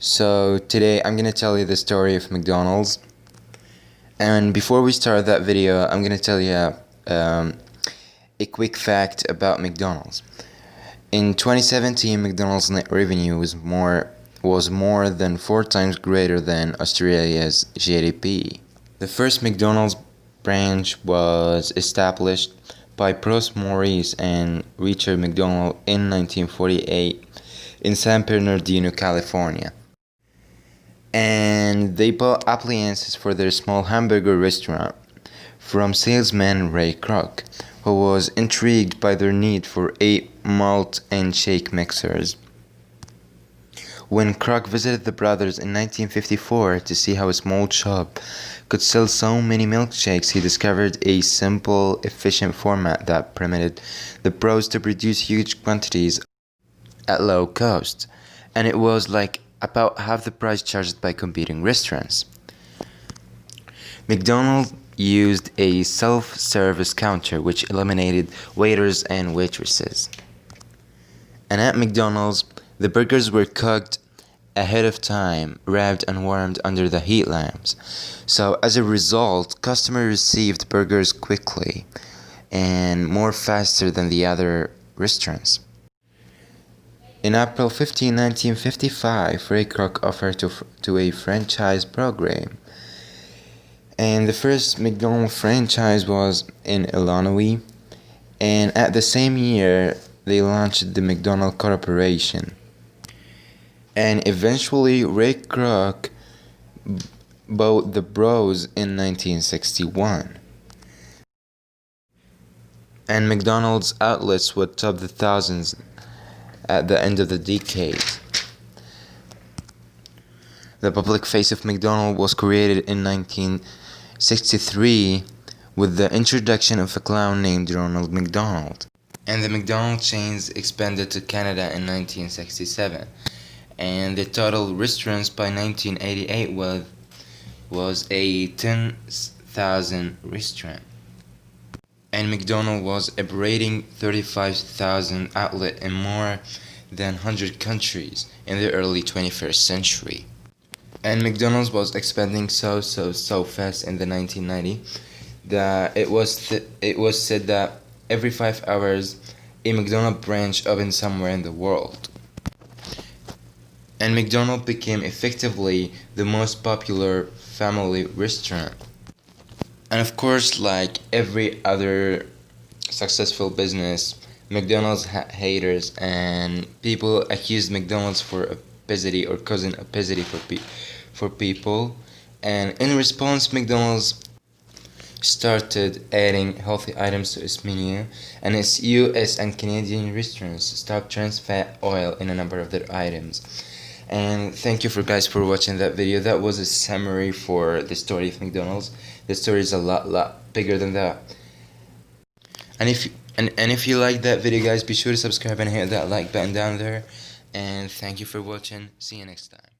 So today I'm gonna tell you the story of McDonald's, and before we start that video I'm gonna tell you a quick fact about McDonald's. In 2017, McDonald's net revenue was more than 4 times greater than Australia's GDP. The first McDonald's branch was established by Bruce Morris and Richard McDonald in 1948 in San Bernardino, California. And they bought appliances for their small hamburger restaurant from salesman Ray Kroc, who was intrigued by their need for 8 malt and shake mixers. When Kroc visited the brothers in 1954 to see how a small shop could sell so many milkshakes, he discovered a simple, efficient format that permitted the bros to produce huge quantities at low cost, and it was like about half the price charged by competing restaurants. McDonald's used a self-service counter which eliminated waiters and waitresses. And at McDonald's, the burgers were cooked ahead of time, wrapped and warmed under the heat lamps. So as a result, customers received burgers quickly and more faster than the other restaurants. In April 15, 1955, Ray Kroc offered to a franchise program. And the first McDonald's franchise was in Illinois. And at the same year, they launched the McDonald's Corporation. And eventually, Ray Kroc bought the Bros in 1961. And McDonald's outlets would top the thousands at the end of the decade. The public face of McDonald's was created in 1963 with the introduction of a clown named Ronald McDonald. And the McDonald's chains expanded to Canada in 1967. And the total restaurants by 1988 was a 10,000 restaurant. And McDonald's was operating 35,000 outlets in more than 100 countries in the early 21st century. And McDonald's was expanding so fast in the 1990s that it was said that every 5 hours a McDonald's branch opened somewhere in the world. And McDonald's became effectively the most popular family restaurant. And of course, like every other successful business, McDonald's had haters, and people accused McDonald's for obesity or causing obesity for people. And in response, McDonald's started adding healthy items to its menu, and its US and Canadian restaurants stopped trans fat oil in a number of their items. And thank you guys for watching that video. That was a summary for the story of McDonald's. The story is a lot bigger than that. And if you like that video, guys, be sure to subscribe and hit that like button down there. And thank you for watching. See you next time.